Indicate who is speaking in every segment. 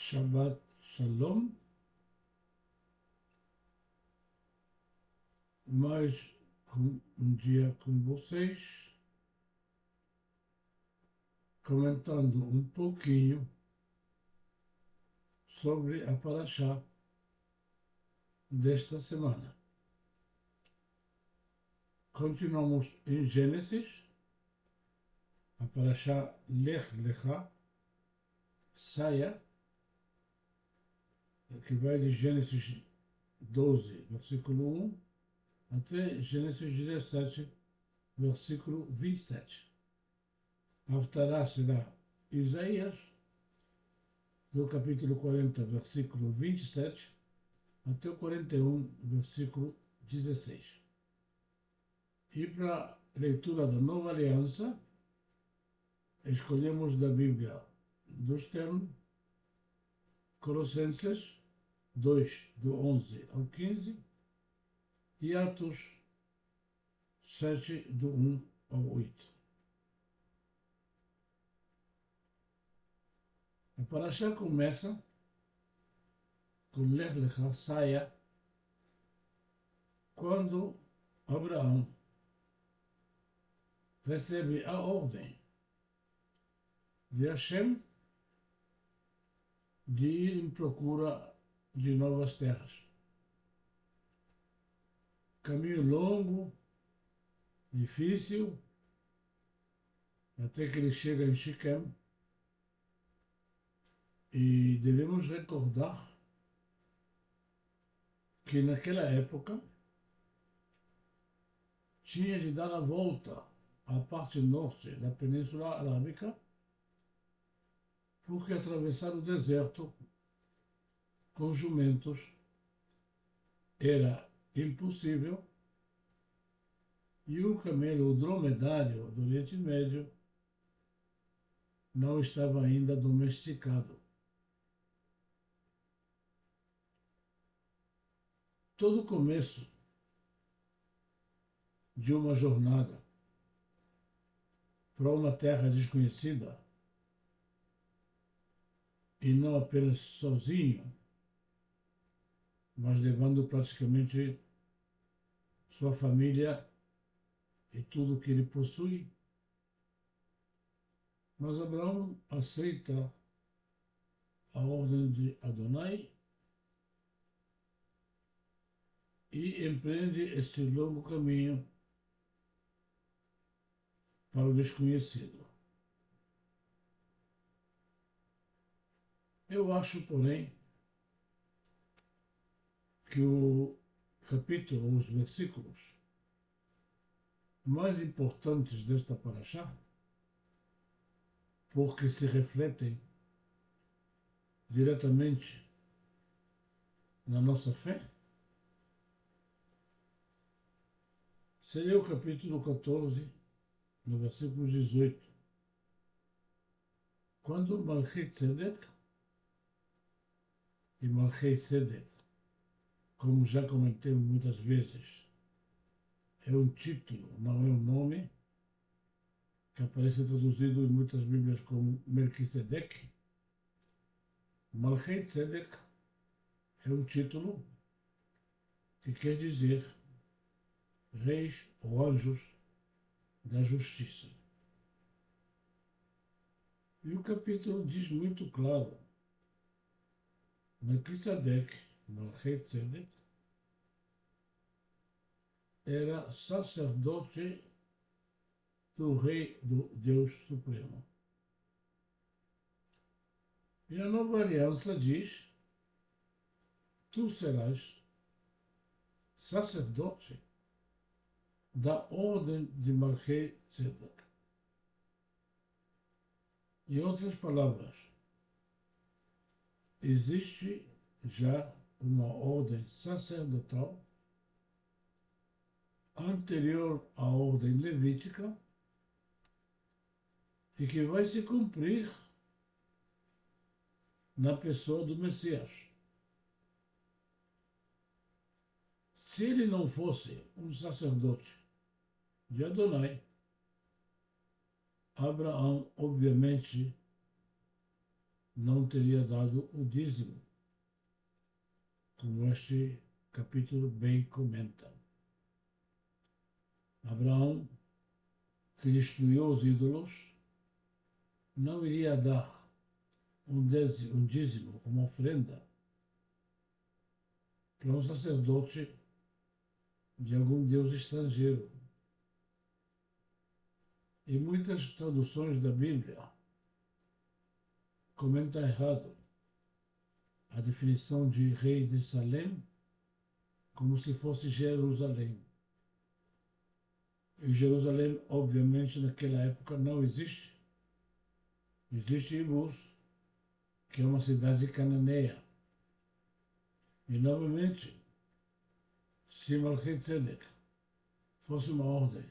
Speaker 1: Shabbat Shalom, mais um dia com vocês, comentando um pouquinho sobre a Parashá desta semana. Continuamos em Gênesis, a Parashá Lech Lecha, saia, que vai de Gênesis 12, versículo 1, até Gênesis 17, versículo 27. A Haftará será Isaías, do capítulo 40, versículo 27, até o 41, versículo 16. E para a leitura da Nova Aliança, escolhemos da Bíblia do Externo, Colossenses 2, do 11 ao 15, e Atos 7, do 1 ao 8. A Parashá começa com Lech Lecha, saia, quando Abraão recebe a ordem de Hashem de ir em procura de novas terras. Caminho longo, difícil, até que ele chega em Shiquem, e devemos recordar que naquela época tinha de dar a volta à parte norte da Península Arábica, porque atravessar o deserto com jumentos era impossível, e o camelo, o dromedário do Oriente Médio, não estava ainda domesticado. Todo começo de uma jornada para uma terra desconhecida, e não apenas sozinho, mas levando praticamente sua família e tudo que ele possui. Mas Abraão aceita a ordem de Adonai e empreende esse longo caminho para o desconhecido. Eu acho, porém, que o capítulo, os versículos mais importantes desta Parashá, porque se refletem diretamente na nossa fé, seria o capítulo 14, no versículo 18, quando Melquisedec e Melquisedec, como já comentei muitas vezes, é um título, não é um nome, que aparece traduzido em muitas Bíblias como Melquisedec. Melquisedec é um título que quer dizer reis ou anjos da justiça. E o capítulo diz muito claro: Melquisedec era sacerdote do Rei do Deus Supremo. E a Nova Aliança diz: tu serás sacerdote da ordem de Melquisedec. Em outras palavras, existe já uma ordem sacerdotal anterior à ordem levítica e que vai se cumprir na pessoa do Messias. Se ele não fosse um sacerdote de Adonai, Abraão, obviamente, não teria dado o dízimo, como este capítulo bem comenta. Abraão, que destruiu os ídolos, não iria dar um dízimo, uma ofrenda, para um sacerdote de algum deus estrangeiro. E muitas traduções da Bíblia comentam errado a definição de rei de Salém como se fosse Jerusalém. E Jerusalém, obviamente, naquela época não existe. Existe Ibus, que é uma cidade cananeia. E, novamente, se Melquisedeque fosse uma ordem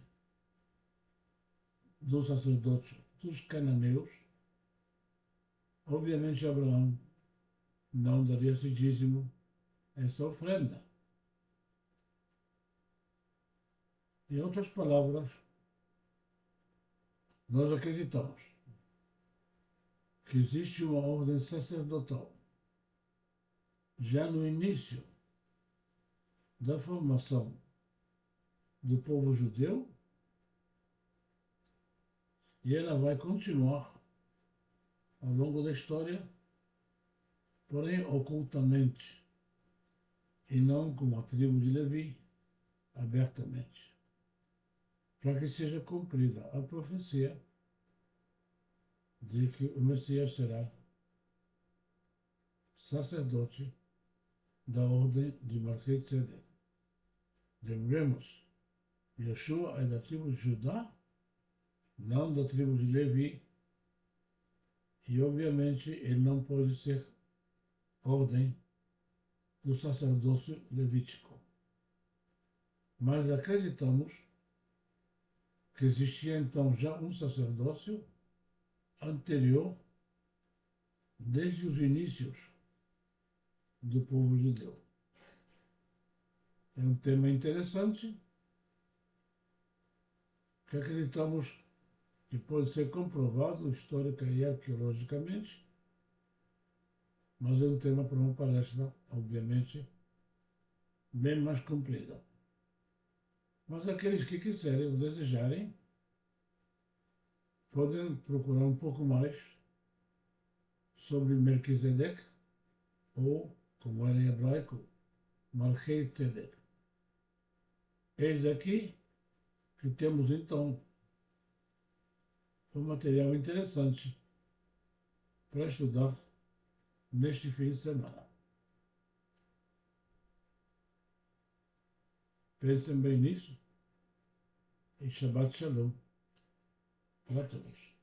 Speaker 1: dos sacerdotes dos cananeus, obviamente Abraão não daria esse dízimo, essa ofrenda. Em outras palavras, nós acreditamos que existe uma ordem sacerdotal já no início da formação do povo judeu, e ela vai continuar ao longo da história, porém ocultamente, e não como a tribo de Levi, abertamente, para que seja cumprida a profecia de que o Messias será sacerdote da ordem de Melquisedeque. Lembremos, Yeshua é da tribo de Judá, não da tribo de Levi, e obviamente ele não pode ser ordem do sacerdócio levítico. Mas acreditamos que existia então já um sacerdócio anterior, desde os inícios do povo judeu. É um tema interessante, que acreditamos que pode ser comprovado histórica e arqueologicamente, mas é um tema para uma palestra, obviamente, bem mais comprida. Mas aqueles que quiserem ou desejarem, podem procurar um pouco mais sobre Melquisedeque, ou, como era em hebraico, Melquisedec. Eis aqui que temos então um material interessante para estudar neste fim de semana. Pensem bem nisso e Shabbat Shalom para todos.